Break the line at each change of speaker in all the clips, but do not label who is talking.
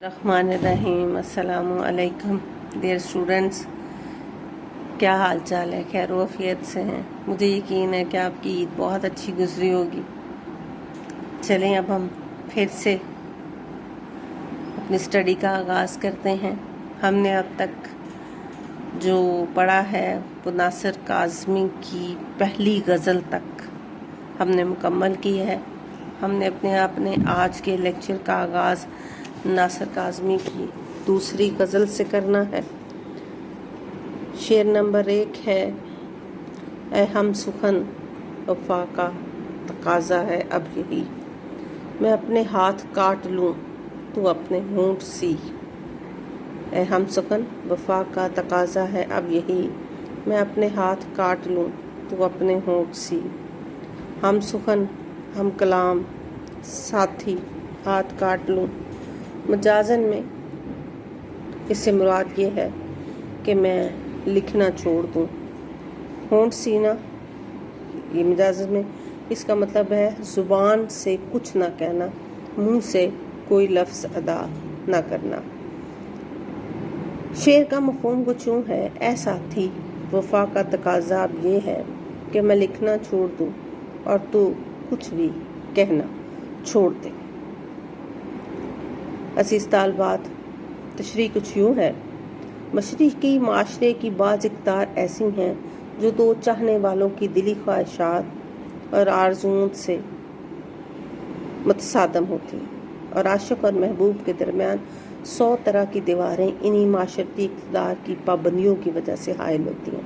الرحمن الرحیم۔ السلام علیکم ڈیئر اسٹوڈنٹس، کیا حال چال ہے؟ خیر و عافیت سے ہیں؟ مجھے یقین ہے کہ آپ کی عید بہت اچھی گزری ہوگی۔ چلیں اب ہم پھر سے اپنی اسٹڈی کا آغاز کرتے ہیں۔ ہم نے اب تک جو پڑھا ہے وہ ناصر کاظمی کی پہلی غزل تک ہم نے مکمل کی ہے۔ ہم نے اپنے آج کے لیکچر کا آغاز ناصر کاظمی کی دوسری غزل سے کرنا ہے۔ شعر نمبر 1 ہے، اے ہم سخن وفا کا تقاضا ہے اب یہی، میں اپنے ہاتھ کاٹ لوں تو اپنے ہونٹ سی۔ اے ہم سخن وفا کا تقاضا ہے اب یہی، میں اپنے ہاتھ کاٹ لوں تو اپنے ہونٹ سی۔ ہم سخن ہم کلام ساتھی ہاتھ کاٹ لوں، مجازن میں اس سے مراد یہ ہے کہ میں لکھنا چھوڑ دوں۔ ہونٹ سینا یہ مجازن میں اس کا مطلب ہے زبان سے کچھ نہ کہنا، منہ سے کوئی لفظ ادا نہ کرنا۔ شعر کا مفہوم کچھ یوں ہے، اے ساتھی وفا کا تقاضا اب یہ ہے کہ میں لکھنا چھوڑ دوں اور تو کچھ بھی کہنا چھوڑ دے۔ عزیز طالبات، تشریح کچھ یوں ہے، مشرقی معاشرے کی بعض اقدار ایسی ہیں جو دو چاہنے والوں کی دلی خواہشات اور آرزوؤں سے متصادم ہوتی ہیں، اور عاشق اور محبوب کے درمیان 100 طرح کی دیواریں انہی معاشرتی اقدار کی پابندیوں کی وجہ سے حائل ہوتی ہیں۔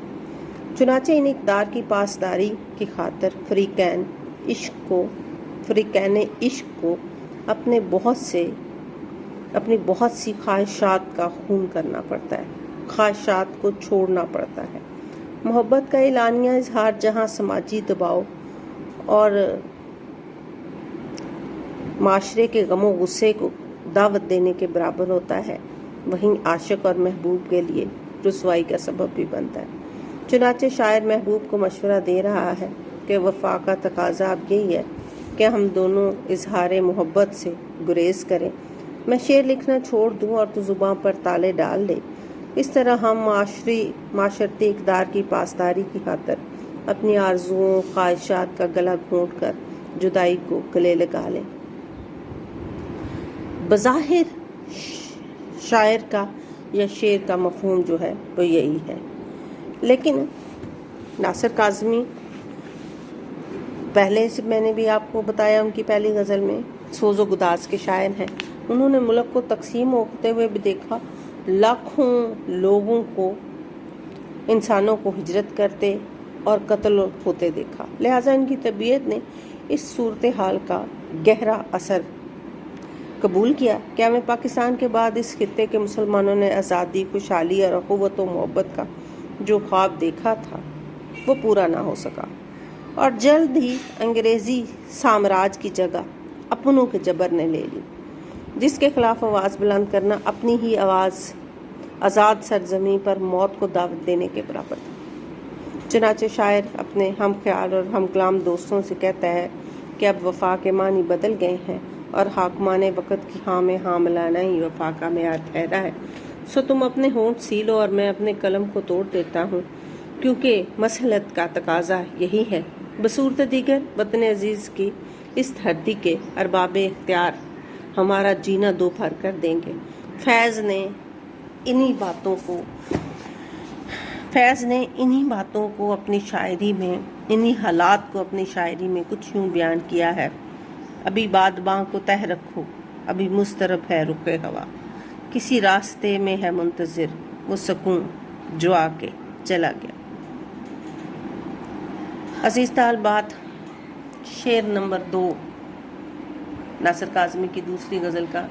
چنانچہ ان اقدار کی پاسداری کی خاطر فریقین عشق کو اپنی بہت سی خواہشات کا خون کرنا پڑتا ہے، خواہشات کو چھوڑنا پڑتا ہے۔ محبت کا اعلانیہ اظہار جہاں سماجی دباؤ اور معاشرے کے غم و غصے کو دعوت دینے کے برابر ہوتا ہے، وہیں عاشق اور محبوب کے لیے رسوائی کا سبب بھی بنتا ہے۔ چنانچہ شاعر محبوب کو مشورہ دے رہا ہے کہ وفا کا تقاضا اب یہی ہے کہ ہم دونوں اظہار محبت سے گریز کریں، میں شعر لکھنا چھوڑ دوں اور تو زباں پر تالے ڈال لے۔ اس طرح ہم معاشرتی اقدار کی پاسداری کی خاطر اپنی آرزوؤں خواہشات کا گلا گھونٹ کر جدائی کو گلے لگا لیں۔ بظاہر شاعر کا یا شعر کا مفہوم جو ہے وہ یہی ہے، لیکن ناصر کاظمی پہلے سے میں نے بھی آپ کو بتایا ان کی پہلی غزل میں سوز و گداز کے شاعر ہیں۔ انہوں نے ملک کو تقسیم ہوتے ہوئے بھی دیکھا، لاکھوں لوگوں کو، انسانوں کو ہجرت کرتے اور قتل ہوتے دیکھا، لہٰذا ان کی طبیعت نے اس صورتحال کا گہرا اثر قبول کیا۔ قیام پاکستان کے بعد اس خطے کے مسلمانوں نے آزادی، خوشحالی اور اخوت و محبت کا جو خواب دیکھا تھا وہ پورا نہ ہو سکا، اور جلد ہی انگریزی سامراج کی جگہ اپنوں کے جبر نے لے لی، جس کے خلاف آواز بلند کرنا اپنی ہی آزاد سرزمین پر موت کو دعوت دینے کے برابر تھا۔ چنانچہ شاعر اپنے ہم خیال اور ہم کلام دوستوں سے کہتا ہے کہ اب وفا کے معنی بدل گئے ہیں اور حاکمان وقت کی ہاں میں ہاں ملانا ہی وفا کا معیار ٹھہرا ہے، سو تم اپنے ہونٹ سی لو اور میں اپنے قلم کو توڑ دیتا ہوں، کیونکہ مصلحت کا تقاضا یہی ہے۔ بصورت دیگر وطن عزیز کی اس دھرتی کے ارباب اختیار ہمارا جینا دو بھر کر دیں گے۔ فیض نے انہی باتوں کو اپنی شاعری میں، انہی حالات کو اپنی شاعری میں کچھ یوں بیان کیا ہے، ابھی بادباں کو تہ رکھو، ابھی مضطرب ہے رخ ہوا، کسی راستے میں ہے منتظر وہ سکون جو آ کے چلا گیا۔ عزیز طالبات، شعر نمبر 2 ناصر کاظمی کی دوسری غزل کا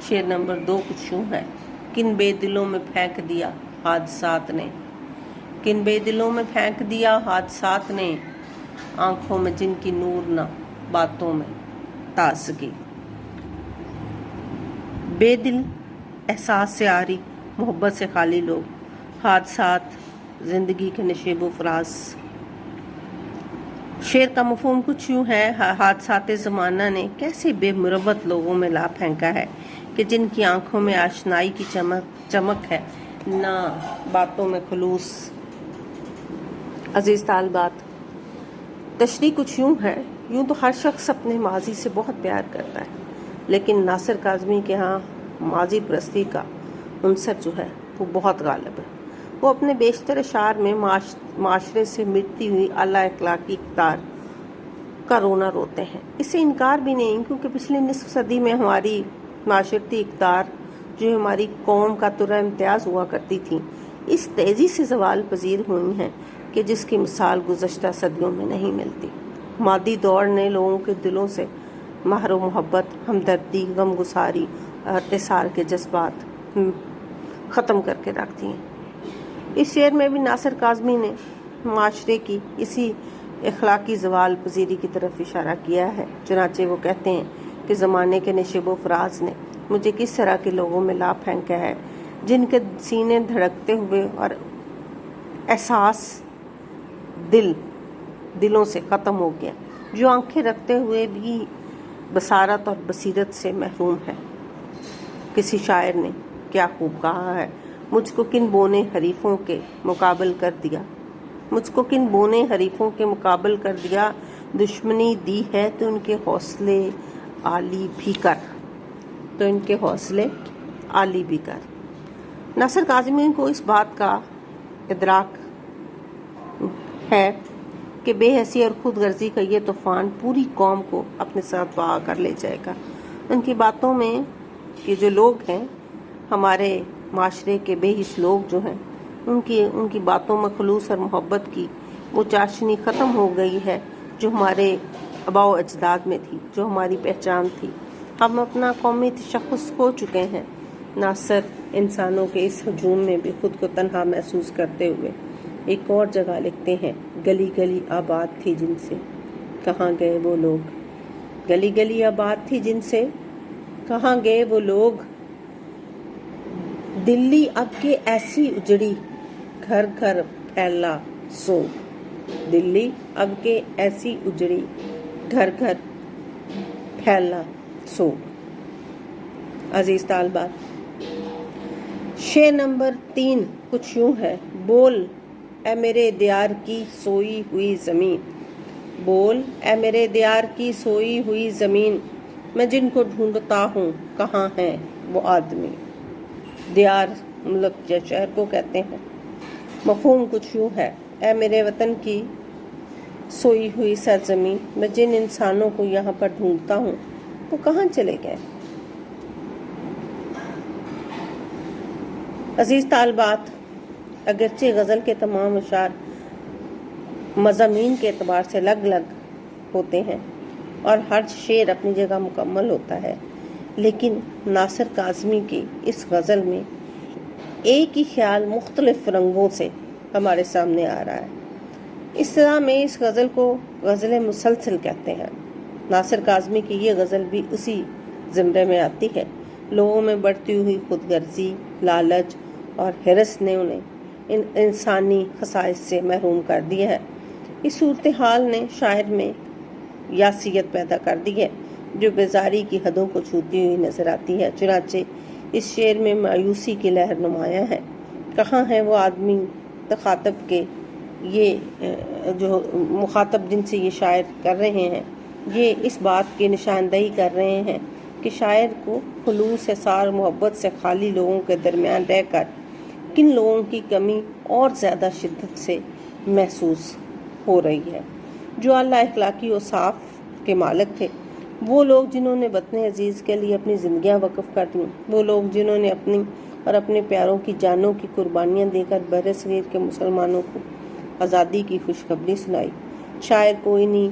شعر نمبر 2 کچھ یوں ہے، کن بے دلوں میں پھینک دیا حادثات نے، کن بے دلوں میں پھینک دیا حادثات نے، آنکھوں میں جن کی نور نہ، باتوں میں تازگی۔ بے دل، احساس سے عاری، محبت سے خالی لوگ، حادثات، زندگی کے نشیب و فراز۔ شعر کا مفہوم کچھ یوں ہے، حادثات زمانہ نے کیسے بے مروت لوگوں میں لا پھینکا ہے، کہ جن کی آنکھوں میں آشنائی کی چمک ہے، نہ باتوں میں خلوص۔ عزیز طالبات، تشریح کچھ یوں ہے، یوں تو ہر شخص اپنے ماضی سے بہت پیار کرتا ہے، لیکن ناصر کاظمی کے ہاں ماضی پرستی کا عنصر جو ہے وہ بہت غالب ہے۔ وہ اپنے بیشتر اشعار میں معاشرے سے مٹتی ہوئی اعلیٰ اخلاقی اقدار کا رونا روتے ہیں۔ اس سے انکار بھی نہیں، کیونکہ پچھلی نصف صدی میں ہماری معاشرتی اقدار جو ہماری قوم کا ترہ امتیاز ہوا کرتی تھی، اس تیزی سے زوال پذیر ہوئی ہیں کہ جس کی مثال گزشتہ صدیوں میں نہیں ملتی۔ مادی دور نے لوگوں کے دلوں سے مہر و محبت، ہمدردی، غمگساری اور احتسار کے جذبات ختم کر کے رکھ دیے۔ اس شعر میں بھی ناصر کاظمی نے معاشرے کی اسی اخلاقی زوال پذیری کی طرف اشارہ کیا ہے۔ چنانچہ وہ کہتے ہیں کہ زمانے کے نشیب و فراز نے مجھے کس طرح کے لوگوں میں لا پھینکا ہے، جن کے سینے دھڑکتے ہوئے اور احساس دلوں سے ختم ہو گیا، جو آنکھیں رکھتے ہوئے بھی بصارت اور بصیرت سے محروم ہے۔ کسی شاعر نے کیا خوب کہا ہے، مجھ کو کن بونے حریفوں کے مقابل کر دیا، مجھ کو کن بونے حریفوں کے مقابل کر دیا، دشمنی دی ہے تو ان کے حوصلے عالی بھی کر، تو ان کے حوصلے عالی بھی کر۔ ناصر کاظمی کو اس بات کا ادراک ہے کہ بے حسی اور خود غرضی کا یہ طوفان پوری قوم کو اپنے ساتھ بہا کر لے جائے گا۔ ان کی باتوں میں یہ جو لوگ ہیں، ہمارے معاشرے کے بے حس لوگ جو ہیں، ان کی باتوں میں خلوص اور محبت کی وہ چاشنی ختم ہو گئی ہے جو ہمارے آباء و اجداد میں تھی، جو ہماری پہچان تھی۔ ہم اپنا قومی تشخص کھو چکے ہیں۔ ناصر انسانوں کے اس ہجوم میں بھی خود کو تنہا محسوس کرتے ہوئے ایک اور جگہ لکھتے ہیں، گلی گلی آباد تھی جن سے کہاں گئے وہ لوگ، گلی گلی آباد تھی جن سے کہاں گئے وہ لوگ، دلی اب کے ایسی اجڑی گھر گھر پھیلا سوگ، دلی اب کے ایسی اجڑی گھر گھر پھیلا سوگ۔ عزیز طالبات، شعر نمبر 3 کچھ یوں ہے، بول اے میرے دیار کی سوئی ہوئی زمین، بول اے میرے دیار کی سوئی ہوئی زمین، میں جن کو ڈھونڈتا ہوں کہاں ہیں وہ آدمی۔ دیار ملک یا شہر کو کہتے ہیں۔ مفہوم کچھ یوں ہے، اے میرے وطن کی سوئی ہوئی سرزمین، میں جن انسانوں کو یہاں پر ڈھونڈتا ہوں وہ کہاں چلے گئے۔ عزیز طالبات، اگرچہ غزل کے تمام اشعار مضامین کے اعتبار سے الگ الگ ہوتے ہیں اور ہر شعر اپنی جگہ مکمل ہوتا ہے، لیکن ناصر کاظمی کی اس غزل میں ایک ہی خیال مختلف رنگوں سے ہمارے سامنے آ رہا ہے۔ اصطلاح میں اس غزل کو غزل مسلسل کہتے ہیں۔ ناصر کاظمی کی یہ غزل بھی اسی زمرے میں آتی ہے۔ لوگوں میں بڑھتی ہوئی خود غرضی، لالچ اور حرص نے انہیں انسانی خصائص سے محروم کر دیا ہے۔ اس صورتحال نے شاعر میں یاسیت پیدا کر دی ہے جو بیزاری کی حدوں کو چھوتی ہوئی نظر آتی ہے۔ چنانچہ اس شعر میں مایوسی کی لہر نمایاں ہے۔ کہاں ہے وہ آدمی تخاطب کے، یہ جو مخاطب جن سے یہ شاعر کر رہے ہیں، یہ اس بات کی نشاندہی کر رہے ہیں کہ شاعر کو خلوص، احسار، محبت سے خالی لوگوں کے درمیان رہ کر کن لوگوں کی کمی اور زیادہ شدت سے محسوس ہو رہی ہے۔ جو اعلیٰ اخلاقی و صاف کے مالک تھے، وہ لوگ جنہوں نے وطن عزیز کے لیے اپنی زندگیاں وقف کر دیں، وہ لوگ جنہوں نے اپنی اور اپنے پیاروں کی جانوں کی قربانیاں دے کر بر صغیر کے مسلمانوں کو آزادی کی خوشخبری سنائی۔ شاعر کو انہی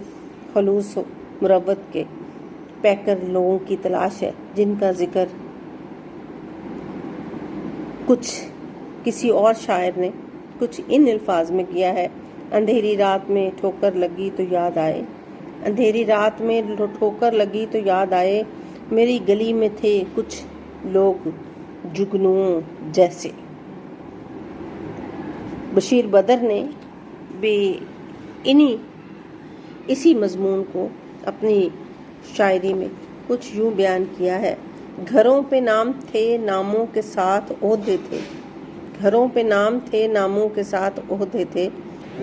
خلوص و مروت کے پیکر لوگوں کی تلاش ہے جن کا ذکر کسی اور شاعر نے کچھ ان الفاظ میں کیا ہے، اندھیری رات میں ٹھوکر لگی تو یاد آئے، اندھیری رات میں ٹھوکر لگی تو یاد آئے، میری گلی میں تھے کچھ لوگ جگنوؤں جیسے۔ بشیر بدر نے بھی اسی مضمون کو اپنی شاعری میں کچھ یوں بیان کیا ہے، گھروں پہ نام تھے ناموں کے ساتھ عہدے تھے، گھروں پہ نام تھے ناموں کے ساتھ عہدے تھے،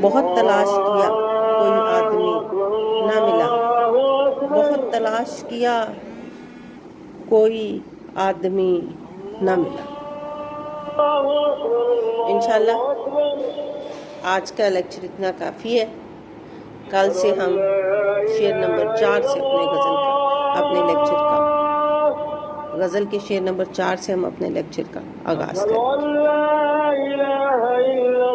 بہت تلاش کیا کوئی آدمی نہ ملا، بہت تلاش کیا کوئی آدمی نہ ملا۔ انشاءاللہ آج کا لیکچر اتنا کافی ہے، کل سے ہم شعر نمبر 4 سے اپنے لیکچر کا غزل کے شعر نمبر 4 سے ہم اپنے لیکچر کا آغاز کریں گے۔